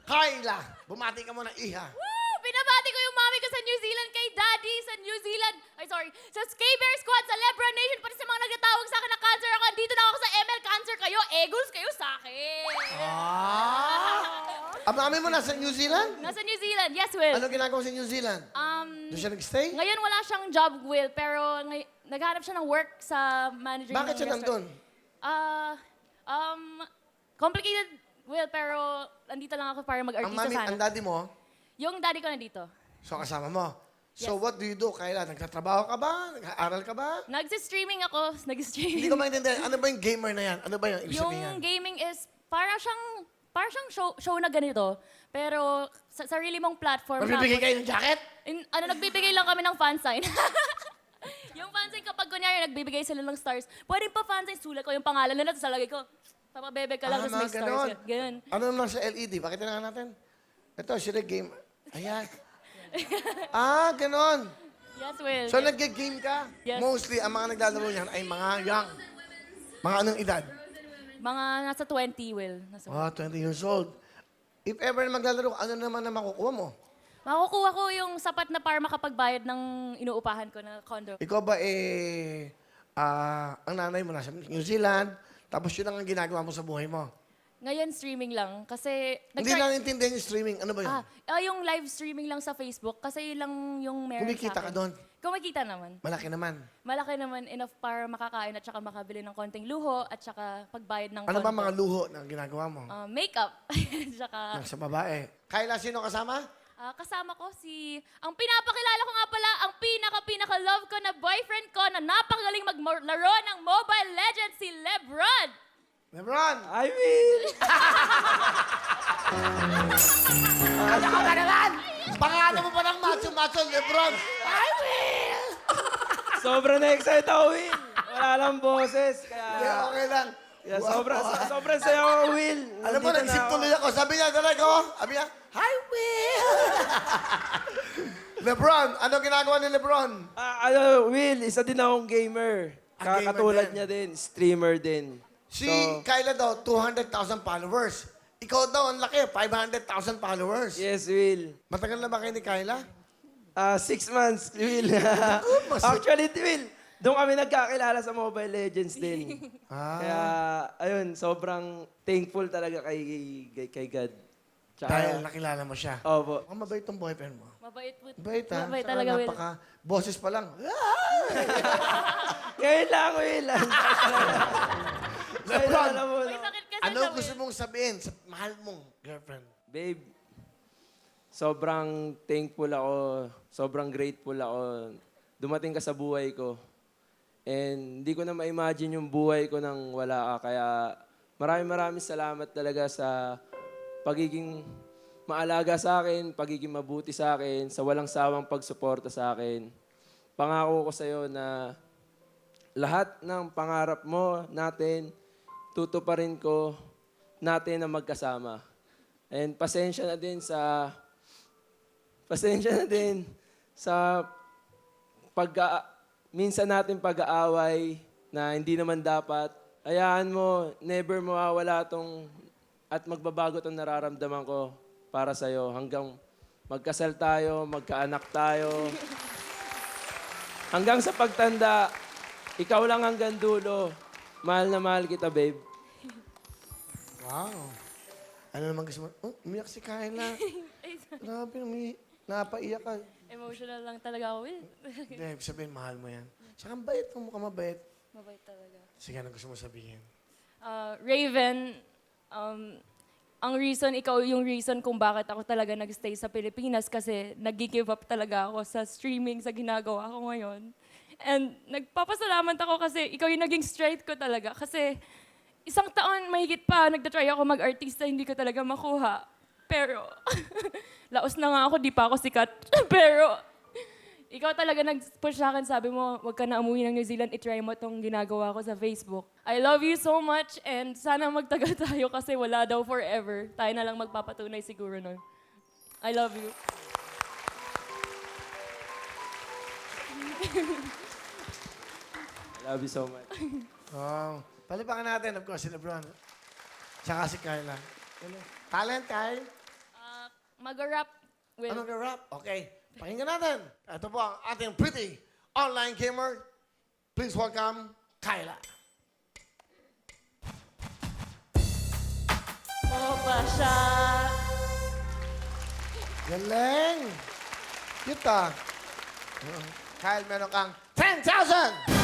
Kyla, bumati ka muna, iha. Woo! Binabati ko yung mami ko sa New Zealand, kay daddy sa New Zealand. Sa K-Bear Squad, sa Lebra Nation, pati sa mga nagtatawag sa akin na cancer ako. Dito na ako sa ML Cancer kayo. Eagles kayo sa akin. Ang mami mo nasa New Zealand? Nasa New Zealand. Yes, Will. Ano ginagawa sa New Zealand? Doon siya nag-stay? Ngayon wala siyang job, Will, pero naghanap siya ng work sa manager Bakit ng siya nandun? Complicated, Will, pero nandito lang ako para Ang mag-artista mami, sana. ang daddy mo, Yung daddy ko nandito. so kasama mo. So Yes. what do you do, Kyla? Nagtatrabaho ka ba? Nag-aaral ka ba? Nagsi-streaming ako. Hindi Nag-streaming. ko maintindihan. Ano ba yung gamer na yan? Ano ba yung ibig sabihin yan? Yung gaming is para siyang show na ganito. Pero sa sarili mong platform. Magbibigay kayo ng jacket? Nagbibigay lang kami ng fan sign. Yung fan sign kapag kunyari nagbibigay sila ng stars, pwede pa fan sign, sulat ko yung pangalan nila, tapos lalagay ko, papabebe ka lang, tapos may stars. Ganun. Ano naman sa LED? Pakita na natin. Ito, sila game. Ayan. Ganon. Yes, Will. So, nag-game ka? Yes. Mostly, ang mga naglalaro niyan ay mga young. Mga anong edad? Mga nasa 20, Will. Nasa 20 years old. If ever na maglalaro, ano naman na makukuha mo? Makukuha ko yung sapat na para makapagbayad ng inuupahan ko na condo. Ikaw ba ang nanay mo nasa New Zealand, tapos yun ang ginagawa mo sa buhay mo? Ngayon, streaming lang. Kasi... Hindi lang intindihan yung streaming. Ano ba yun? Yung live streaming lang sa Facebook. Kasi yun lang yung meron Kumikita sa ka akin. doon? Kumikita naman. Malaki naman. Malaki naman enough para makakain at saka makabili ng konting luho at saka pagbayad ng Ano ba condo. mga luho na ginagawa mo? Makeup. At saka... Sa babae. Kyla, sino kasama? kasama ko ang pinapakilala ko nga pala, ang pinaka-love ko na boyfriend ko na napakagaling maglaro ng Mobile Legends, si Lebron. Lebron! I will! Ano ka ba naman? Pangalan mo pa ng macho-macho, Lebron. I will! Sobrang na-excite ako, Will. Wala lang boses. Hindi, Kaya, okay lang. kaya Wow. sobrang saya ko, Will. Alam mo, Nandito nag-sip na ako. tuloy ako. Sabi niya, talaga ako. Sabi niya, I will! Lebron, ano ginagawa ni Lebron? Will, isa din akong gamer. Gamer Katulad din. niya din, streamer din. Si Kyla daw, 200,000 followers. Ikaw daw, ang laki, 500,000 followers. Yes, Will. Matagal na ba kayo ni Kyla? 6 months, Will. Actually, Will, doon kami nagkakilala sa Mobile Legends din. Kaya, ayun, sobrang thankful talaga kay God. Tsaka, Dahil nakilala mo siya. Opo. Ang mabait tong boyfriend mo. Mabait po. Mabait, ha? Mabait Saka talaga, Will. Boses pa lang. Ngayon lang, Will. Lebron, Alam mo, May sakit kasi ano sa gusto Will. mong sabihin sa mahal mong girlfriend? Babe, sobrang thankful ako, sobrang grateful ako. Dumating ka sa buhay ko. And hindi ko na ma-imagine yung buhay ko nang wala ka. Kaya maraming salamat talaga sa pagiging maalaga sa akin, pagiging mabuti sa akin, sa walang sawang pagsuporta sa akin. Pangako ko sa'yo na lahat ng pangarap mo natin, tutuparin ko natin na magkasama. And pasensya na din sa minsan natin pag-aaway na hindi naman dapat. Hayaan mo, never mawawala at magbabago tong nararamdaman ko para sa'yo hanggang magkasal tayo, magkaanak tayo. Hanggang sa pagtanda, ikaw lang hanggang dulo. Mahal na mahal kita, babe. Wow. Ano naman gusto mo? Oh, umiyak si Kyla. Grabe, napaiyak ka. Emotional lang talaga ako, Will. Hindi, ibig sabihin, mahal mo yan. Saka ang bait mo, mukhang mabait. Mabait talaga. Sige, ano gusto mo sabihin? Raven, ikaw yung reason kung bakit ako talaga nag-stay sa Pilipinas kasi nag-give up talaga ako sa streaming, sa ginagawa ko ngayon. And nagpapasalamat ako kasi ikaw yung naging strength ko talaga. Kasi isang taon mahigit pa, nagtatry ako mag-artista, hindi ko talaga makuha. Pero, laos na nga ako, di pa ako sikat. Pero, ikaw talaga nag-push sa akin, sabi mo, wag ka na umuwi ng New Zealand, itry mo tong ginagawa ko sa Facebook. I love you so much and sana magtagal tayo kasi wala daw forever. Tayo na lang magpapatunay siguro nun. I love you. I love you so much. Wow. Palipakan natin, of course, si Lebron. Tsaka si Kyla. Talent, Kyle? Mag-rap with... Ano rap? Okay. Pakinggan natin. Ito po ang ating pretty online gamer. Please welcome Kyla. Mo ba siya? Galing! Cute ah. Kyle, meron kang 10,000!